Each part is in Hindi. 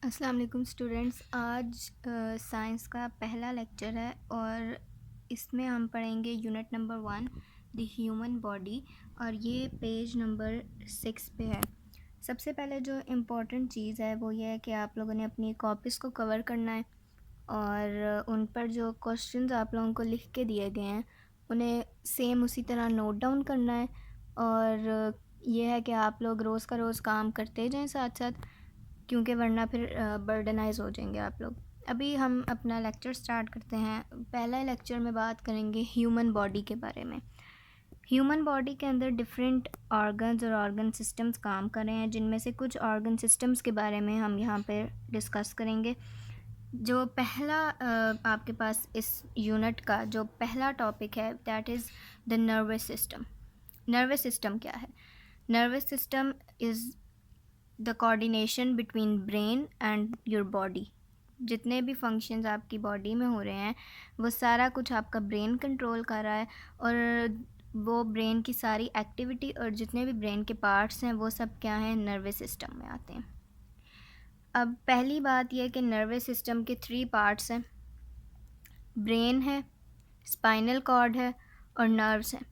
अस्सलाम वालेकुम स्टूडेंट्स। आज साइंस का पहला लेक्चर है और इसमें हम पढ़ेंगे unit number 1 the human body और ये पेज नंबर 6 पे है। सबसे पहले जो इम्पोर्टेंट चीज़ है वो ये है कि आप लोगों ने अपनी कॉपीज़ को कवर करना है और उन पर जो क्वेश्चंस आप लोगों को लिख के दिए गए हैं उन्हें सेम उसी तरह नोट डाउन करना है। और ये है कि आप लोग रोज़ का रोज़ काम करते जाएं साथ साथ, क्योंकि वरना फिर बर्डनाइज हो जाएंगे आप लोग। अभी हम अपना लेक्चर स्टार्ट करते हैं। पहला लेक्चर में बात करेंगे ह्यूमन बॉडी के बारे में। ह्यूमन बॉडी के अंदर डिफरेंट ऑर्गन्स और ऑर्गन सिस्टम्स काम कर रहे हैं, जिनमें से कुछ ऑर्गन सिस्टम्स के बारे में हम यहाँ पे डिस्कस करेंगे। जो पहला आपके पास इस यूनिट का जो पहला टॉपिक है that is the nervous system. Nervous system क्या है? Nervous system is the coordination between brain and your body. जितने भी फंक्शंस आपकी बॉडी में हो रहे हैं वो सारा कुछ आपका ब्रेन कंट्रोल कर रहा है, और वो ब्रेन की सारी एक्टिविटी और जितने भी ब्रेन के पार्ट्स हैं वो सब क्या हैं, नर्वस सिस्टम में आते हैं। अब पहली बात यह कि नर्वस सिस्टम के 3 पार्ट्स हैं, ब्रेन है, स्पाइनल कॉर्ड है और नर्व्स हैं।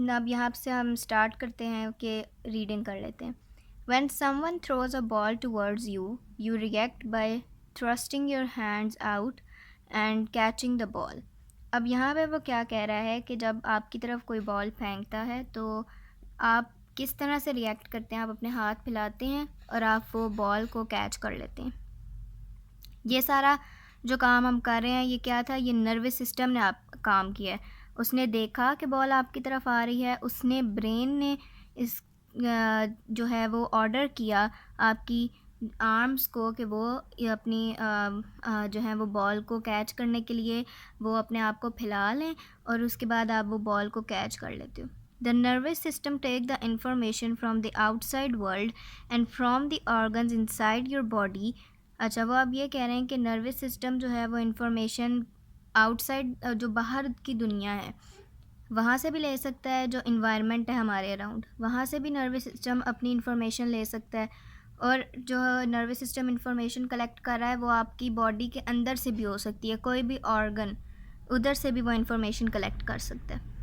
अब यहाँ से हम स्टार्ट करते हैं कि रीडिंग कर लेते हैं। When someone throws a ball towards you, you react by thrusting your hands out and catching the ball. अब यहाँ पे वो क्या कह रहा है कि जब आपकी तरफ कोई बॉल फेंकता है तो आप किस तरह से रिएक्ट करते हैं। आप अपने हाथ फैलाते हैं और आप वो बॉल को कैच कर लेते हैं। ये सारा जो काम हम कर रहे हैं ये क्या था, ये नर्वस सिस्टम ने आप काम किया है। उसने देखा कि बॉल आपकी तरफ आ रही है, उसने ब्रेन ने इस जो है वो ऑर्डर किया आपकी आर्म्स को कि वो अपनी जो है वो बॉल को कैच करने के लिए वो अपने आप को फैला लें और उसके बाद आप वो बॉल को कैच कर लेते हो। The nervous system take the information from the outside world and from the organs inside your body. अच्छा, वो अब ये कह रहे हैं कि नर्वस सिस्टम जो है वो इंफॉर्मेशन आउटसाइड जो बाहर की दुनिया है वहाँ से भी ले सकता है, जो इन्वायरमेंट है हमारे अराउंड वहाँ से भी नर्वस सिस्टम अपनी इंफॉर्मेशन ले सकता है। और जो नर्वस सिस्टम इंफॉर्मेशन कलेक्ट कर रहा है वो आपकी बॉडी के अंदर से भी हो सकती है, कोई भी ऑर्गन उधर से भी वो इंफॉर्मेशन कलेक्ट कर सकता है।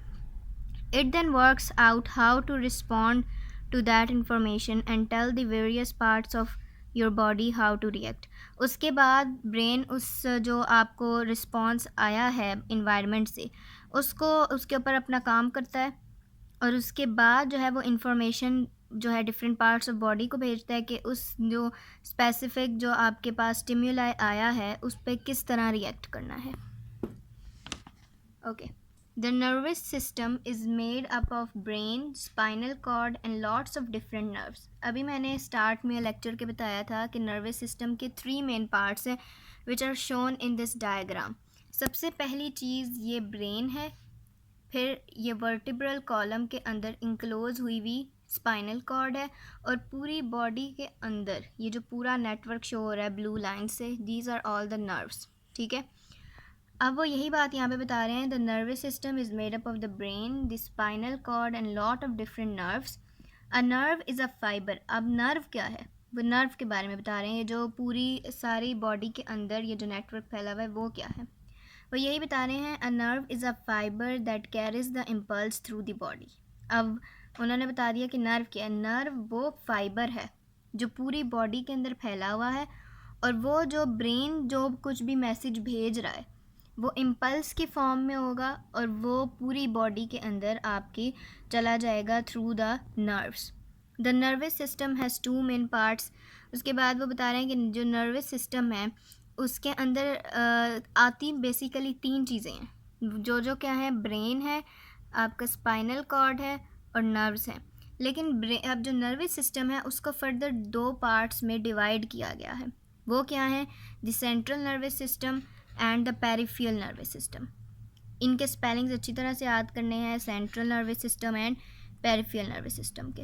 It then works out how to respond to that information and tell the various parts of your body how to react. उसके बाद ब्रेन उस जो आपको रिस्पॉन्स आया है इन्वायरमेंट से उसको उसके ऊपर अपना काम करता है, और उसके बाद जो है वो इंफॉर्मेशन जो है डिफरेंट पार्ट्स ऑफ बॉडी को भेजता है कि उस जो स्पेसिफिक जो आपके पास स्टिम्युलाई आया है उस पर किस तरह रिएक्ट करना है। Okay, the nervous system is made up of brain, spinal cord and lots of different nerves. अभी मैंने स्टार्ट में लेक्चर के बताया था कि नर्वस सिस्टम के 3 मेन पार्ट्स हैं which are shown in this diagram. सबसे पहली चीज़ ये ब्रेन है, फिर ये वर्टिब्रल कॉलम के अंदर इंक्लोज हुई हुई स्पाइनल कॉर्ड है, और पूरी बॉडी के अंदर ये जो पूरा नेटवर्क शो हो रहा है ब्लू लाइन से, these are all the nerves. ठीक है, अब वो यही बात यहाँ पे बता रहे हैं। The nervous system is made up of the brain, the spinal cord and lot of different nerves. A nerve is a fibre. अब नर्व क्या है, वो नर्व के बारे में बता रहे हैं। ये जो पूरी सारी बॉडी के अंदर ये जो नेटवर्क फैला हुआ है वो क्या है, वो यही बता रहे हैं। अ nerve is a fibre that carries the impulse through the body. अब उन्होंने बता दिया कि नर्व क्या है। नर्व वो फाइबर है जो पूरी बॉडी के अंदर फैला हुआ है, और वो जो ब्रेन जो कुछ भी मैसेज भेज रहा है वो इम्पल्स की फॉर्म में होगा, और वो पूरी बॉडी के अंदर आपकी चला जाएगा through the nerves. The nervous system has 2 main parts. उसके बाद वो बता रहे हैं कि जो नर्वस सिस्टम है उसके अंदर आती बेसिकली 3 चीज़ें हैं, जो क्या है, ब्रेन है, आपका स्पाइनल कॉर्ड है और नर्व्स हैं। लेकिन अब जो नर्वस सिस्टम है उसको फर्दर 2 पार्ट्स में डिवाइड किया गया है। वो क्या है, the central nervous system and the peripheral nervous system. इनके स्पेलिंग्स अच्छी तरह से याद करने हैं, central nervous system and peripheral nervous system के।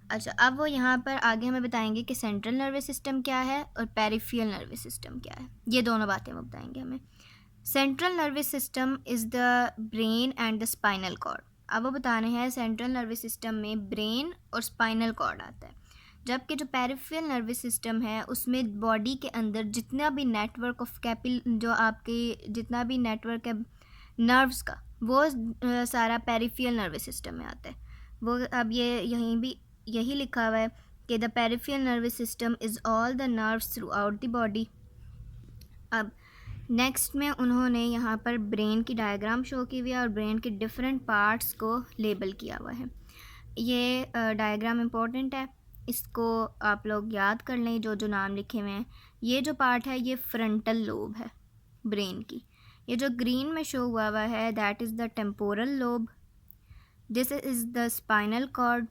अच्छा, अब वो यहाँ पर आगे हमें बताएंगे कि सेंट्रल नर्वस सिस्टम क्या है और पेरिफेरल नर्वस सिस्टम क्या है। ये दोनों बातें वो बताएंगे हमें। Central nervous system is the brain and the spinal cord. अब वो बता रहे हैं सेंट्रल नर्वस सिस्टम में ब्रेन और स्पाइनल कॉर्ड आता है। जबकि जो पेरिफेरल नर्वस सिस्टम है उसमें बॉडी के अंदर जितना भी नेटवर्क ऑफ कैपिल जो आपके जितना भी नेटवर्क है नर्व्स का वो सारा पेरिफेरल नर्वस सिस्टम में आता है। वो अब ये यहीं भी यही लिखा हुआ है कि the peripheral nervous system is all the nerves through out the body. अब नेक्स्ट में उन्होंने यहाँ पर ब्रेन की डायग्राम शो की हुई है और ब्रेन के डिफरेंट पार्ट्स को लेबल किया हुआ है। ये डायग्राम इम्पोर्टेंट है, इसको आप लोग याद कर लें जो जो नाम लिखे हुए हैं। ये जो पार्ट है ये फ्रंटल लोब है ब्रेन की। ये जो ग्रीन में शो हुआ है that is the temporal lobe. This is the spinal cord.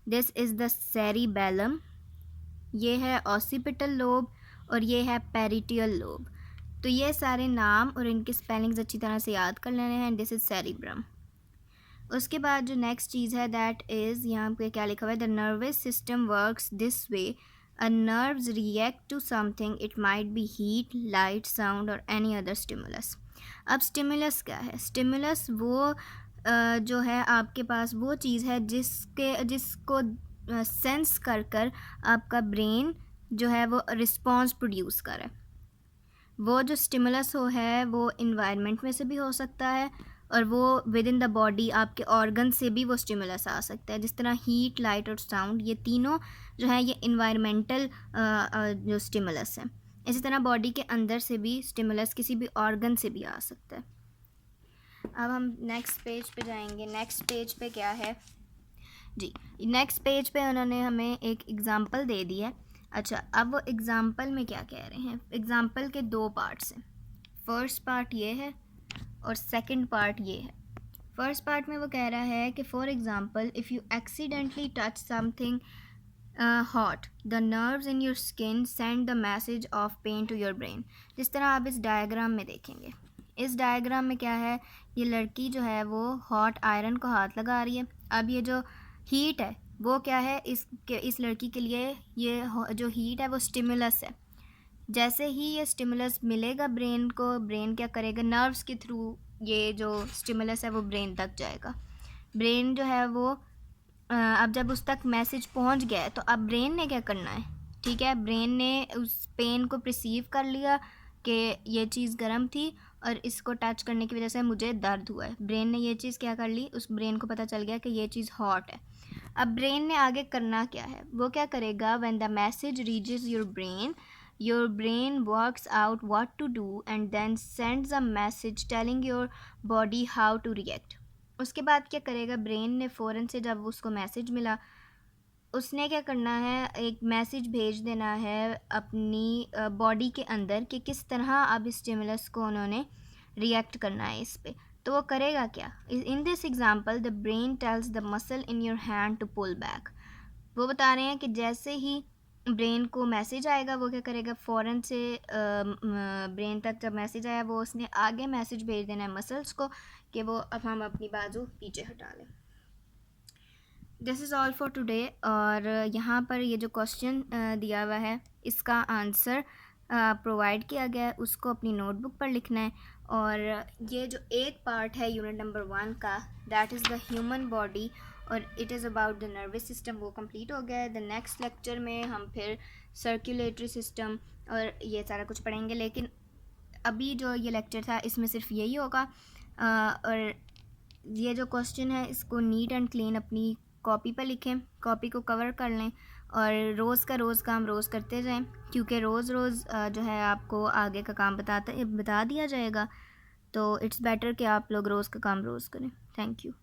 This is the cerebellum. ये है ऑसिपिटल लोब और ये है पेरिटियल लोब। तो ये सारे नाम और इनकी स्पेलिंग्स अच्छी तरह से याद कर लेने हैं। This is cerebrum. उसके बाद जो नेक्स्ट चीज़ है दैट इज़ यहाँ पे क्या लिखा हुआ है, the nervous system works this way, a nerves react to something, it might be heat, light, sound और एनी अदर स्टिमुलस। अब स्टिमुलस क्या है? स्टिमुलस वो जो है आपके पास वो चीज़ है जिसको सेंस कर कर आपका ब्रेन जो है वो रिस्पॉन्स प्रोड्यूस करे। वो जो स्टिमुलस हो है वो इन्वायरमेंट में से भी हो सकता है और वो विद इन द बॉडी आपके ऑर्गन से भी वो स्टिमुलस आ सकता है। जिस तरह हीट, लाइट और साउंड ये तीनों जो है ये इन्वायरमेंटल जो स्टिमुलस है। इसी तरह बॉडी के अंदर से भी स्टिमुलस किसी भी ऑर्गन से भी आ सकता है। अब हम नेक्स्ट पेज पे जाएंगे। नेक्स्ट पेज पे क्या है जी, नेक्स्ट पेज पे उन्होंने हमें एक एग्ज़ाम्पल दे दिया है। अच्छा, अब वो एग्ज़ाम्पल में क्या कह रहे हैं? एग्ज़ाम्पल के दो पार्ट्स हैं। फर्स्ट पार्ट ये है और सेकंड पार्ट ये है। फर्स्ट पार्ट में वो कह रहा है कि for example if you accidentally touch something hot, the nerves in your skin send the message of pain to your brain. जिस तरह आप इस डायग्राम में देखेंगे, इस डायग्राम में क्या है, ये लड़की जो है वो हॉट आयरन को हाथ लगा रही है। अब ये जो हीट है वो क्या है, इस लड़की के लिए ये जो हीट है वो स्टिमुलस है। जैसे ही ये स्टिमुलस मिलेगा ब्रेन को, ब्रेन क्या करेगा, नर्व्स के थ्रू ये जो स्टिमुलस है वो ब्रेन तक जाएगा। ब्रेन जो है वो अब जब उस तक मैसेज पहुंच गया है तो अब ब्रेन ने क्या करना है, ठीक है, ब्रेन ने उस पेन को परसीव कर लिया कि ये चीज़ गर्म थी और इसको टच करने की वजह से मुझे दर्द हुआ है। ब्रेन ने ये चीज़ क्या कर ली, उस ब्रेन को पता चल गया कि ये चीज़ हॉट है। अब ब्रेन ने आगे करना क्या है, वो क्या करेगा, when the message reaches your brain works out what to do and then sends a message telling your body how to react। उसके बाद क्या करेगा, ब्रेन ने फ़ौरन से जब उसको मैसेज मिला उसने क्या करना है, एक मैसेज भेज देना है अपनी बॉडी के अंदर कि किस तरह अब इस स्टिमुलस को उन्होंने रिएक्ट करना है इस पे। तो वो करेगा क्या, in this example the brain tells the muscle in your hand to pull back. वो बता रहे हैं कि जैसे ही ब्रेन को मैसेज आएगा वो क्या करेगा, फ़ौरन से ब्रेन तक जब मैसेज आया वो उसने आगे मैसेज भेज देना है मसल्स को कि वो अब हम अपनी बाजू पीछे हटा लें। This is all for today. और यहाँ पर ये जो क्वेश्चन दिया हुआ है इसका आंसर प्रोवाइड किया गया है, उसको अपनी नोटबुक पर लिखना है। और ये जो एक पार्ट है यूनिट नंबर 1 का that is the human body और it is about the nervous system, वो कंप्लीट हो गया है। द नेक्स्ट लेक्चर में हम फिर सर्कुलेटरी सिस्टम और ये सारा कुछ पढ़ेंगे, लेकिन अभी जो ये लेक्चर था इसमें सिर्फ यही होगा। और ये जो क्वेश्चन है इसको नीट एंड क्लीन अपनी कॉपी पर लिखें, कॉपी को कवर कर लें और रोज़ का रोज़ काम रोज़ करते जाएं, क्योंकि रोज़ रोज़ जो है आपको आगे का काम बता दिया जाएगा। तो इट्स बेटर कि आप लोग रोज़ का काम रोज़ करें। Thank you.